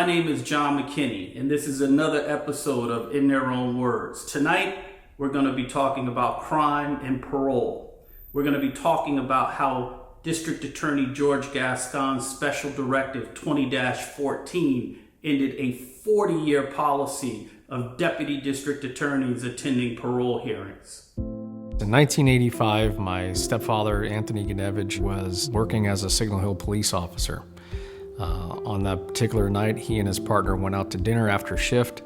My name is John McKinney, and this is another episode of In Their Own Words. Tonight, we're going to be talking about crime and parole. We're going to be talking about how District Attorney George Gascon's Special Directive 20-14 ended a 40-year policy of deputy district attorneys attending parole hearings. In 1985, my stepfather, Anthony Ganevich, was working as a Signal Hill police officer. On that particular night, he and his partner went out to dinner after shift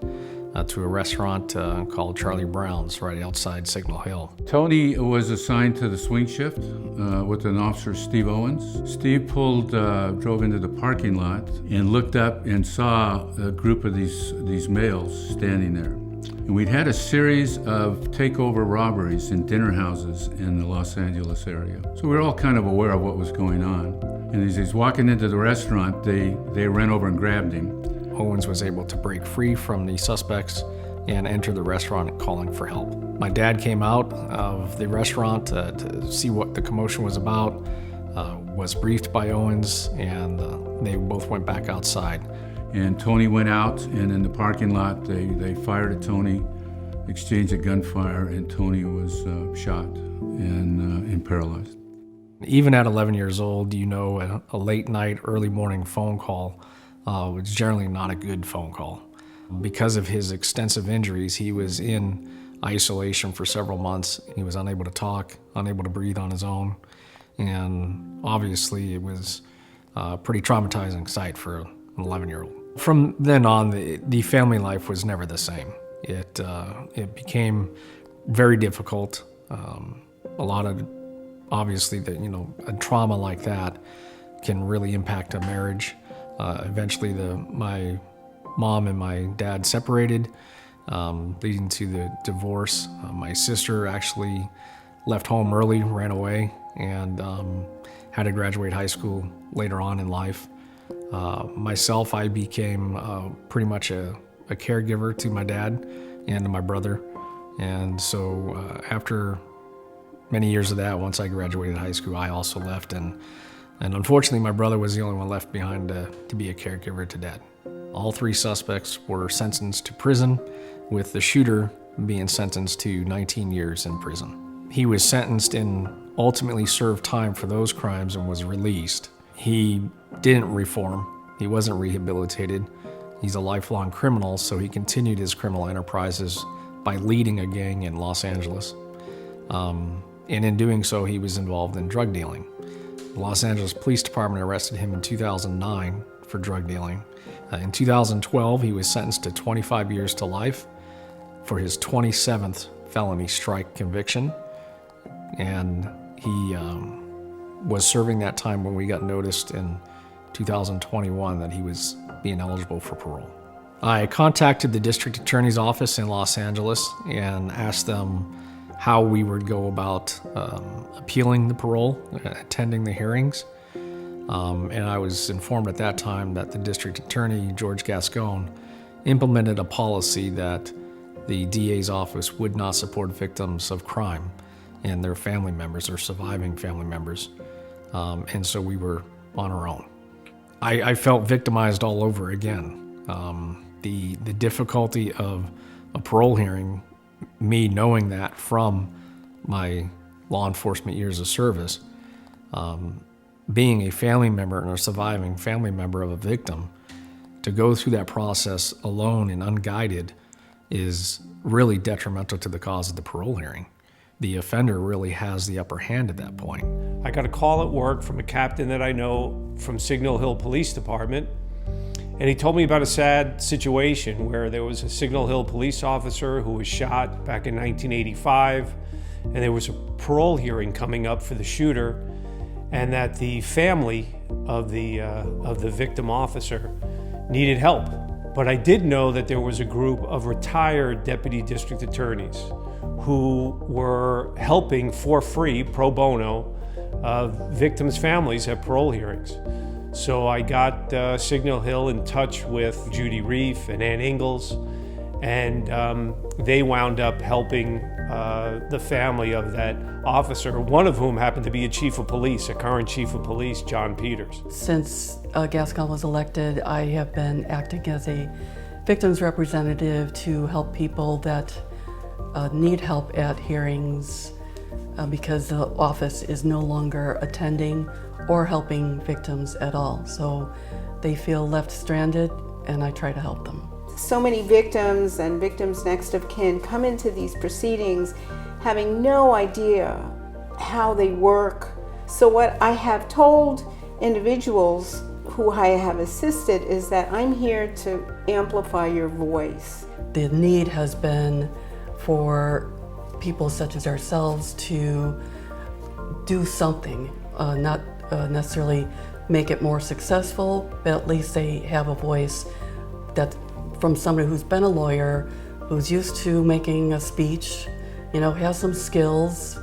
to a restaurant called Charlie Brown's right outside Signal Hill. Tony was assigned to the swing shift with an officer, Steve Owens. Steve drove into the parking lot and looked up and saw a group of these males standing there. And we'd had a series of takeover robberies in dinner houses in the Los Angeles area. So we were all kind of aware of what was going on. And as he's walking into the restaurant, they ran over and grabbed him. Owens was able to break free from the suspects and enter the restaurant calling for help. My dad came out of the restaurant to see what the commotion was about, was briefed by Owens, and they both went back outside. And Tony went out, and in the parking lot, they fired at Tony, exchanged a gunfire, and Tony was shot and paralyzed. Even at 11 years old, a late night, early morning phone call was generally not a good phone call. Because of his extensive injuries, he was in isolation for several months. He was unable to talk, unable to breathe on his own, and obviously it was a pretty traumatizing sight for an 11-year-old. From then on, the family life was never the same. It became very difficult. A lot of, obviously, a trauma like that can really impact a marriage. Eventually, my mom and my dad separated, leading to the divorce. My sister actually left home early, ran away, and had to graduate high school later on in life. Myself, I became pretty much a caregiver to my dad and to my brother. And so after many years of that, once I graduated high school, I also left. And unfortunately, my brother was the only one left behind to be a caregiver to Dad. All three suspects were sentenced to prison, with the shooter being sentenced to 19 years in prison. He was sentenced and ultimately served time for those crimes and was released. He didn't reform. He wasn't rehabilitated. He's a lifelong criminal, so he continued his criminal enterprises by leading a gang in Los Angeles. And in doing so, he was involved in drug dealing. The Los Angeles Police Department arrested him in 2009 for drug dealing. In 2012, he was sentenced to 25 years to life for his 27th felony strike conviction. And he was serving that time when we got noticed in 2021 that he was being eligible for parole. I contacted the district attorney's office in Los Angeles and asked them how we would go about appealing the parole, attending the hearings. And I was informed at that time that the district attorney, George Gascon, implemented a policy that the DA's office would not support victims of crime and their family members or surviving family members. And so we were on our own. I felt victimized all over again. The difficulty of a parole hearing, me knowing that from my law enforcement years of service, being a family member and a surviving family member of a victim, to go through that process alone and unguided is really detrimental to the cause of the parole hearing. The offender really has the upper hand at that point. I got a call at work from a captain that I know from Signal Hill Police Department, and he told me about a sad situation where there was a Signal Hill police officer who was shot back in 1985, and there was a parole hearing coming up for the shooter, and that the family of the victim officer needed help. But I did know that there was a group of retired deputy district attorneys who were helping for free, pro bono, victims' families at parole hearings. So I got Signal Hill in touch with Judy Reef and Ann Ingalls, and they wound up helping the family of that officer, one of whom happened to be a chief of police, a current chief of police, John Peters. Since Gascon was elected, I have been acting as a victim's representative to help people that need help at hearings because the office is no longer attending or helping victims at all. So they feel left stranded, and I try to help them. So many victims and victims next of kin come into these proceedings having no idea how they work. So what I have told individuals who I have assisted is that I'm here to amplify your voice. The need has been for people such as ourselves to do something, not necessarily make it more successful, but at least they have a voice that from somebody who's been a lawyer, who's used to making a speech, has some skills,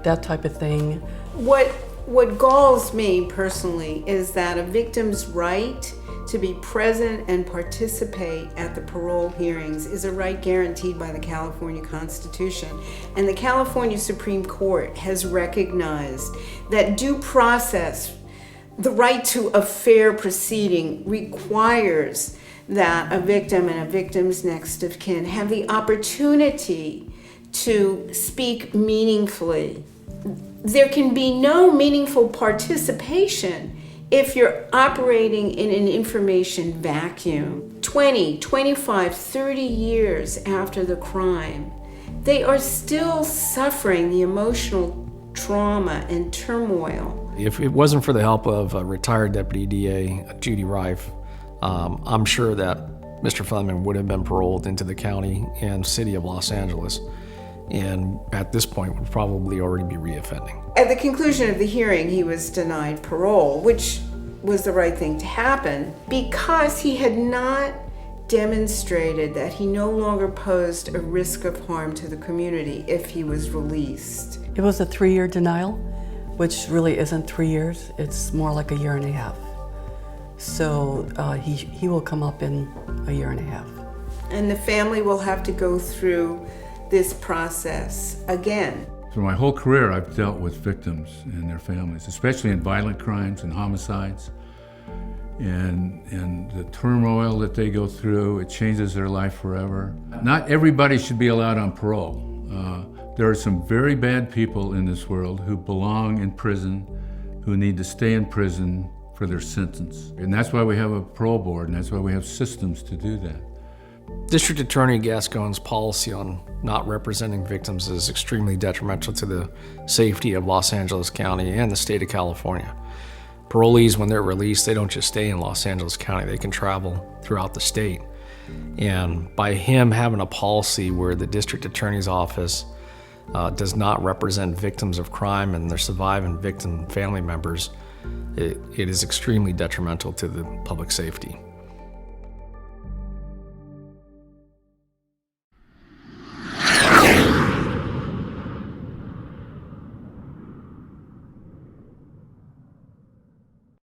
that type of thing. What galls me personally is that a victim's right to be present and participate at the parole hearings is a right guaranteed by the California Constitution. And the California Supreme Court has recognized that due process, the right to a fair proceeding, requires that a victim and a victim's next of kin have the opportunity to speak meaningfully. There can be no meaningful participation if you're operating in an information vacuum. 20, 25, 30 years after the crime, they are still suffering the emotional trauma and turmoil. If it wasn't for the help of retired Deputy DA Judy Rife, I'm sure that Mr. Fleming would have been paroled into the county and city of Los Angeles, and at this point would probably already be reoffending. At the conclusion of the hearing, he was denied parole, which was the right thing to happen because he had not demonstrated that he no longer posed a risk of harm to the community if he was released. It was a 3-year denial, which really isn't 3 years. It's more like a year and a half. So he will come up in a year and a half. And the family will have to go through this process again. For my whole career, I've dealt with victims and their families, especially in violent crimes and homicides. And the turmoil that they go through, it changes their life forever. Not everybody should be allowed on parole. There are some very bad people in this world who belong in prison, who need to stay in prison for their sentence. And that's why we have a parole board, and that's why we have systems to do that. District Attorney Gascon's policy on not representing victims is extremely detrimental to the safety of Los Angeles County and the state of California. Parolees, when they're released, they don't just stay in Los Angeles County, they can travel throughout the state. And by him having a policy where the district attorney's office does not represent victims of crime and their surviving victim family members, it is extremely detrimental to the public safety.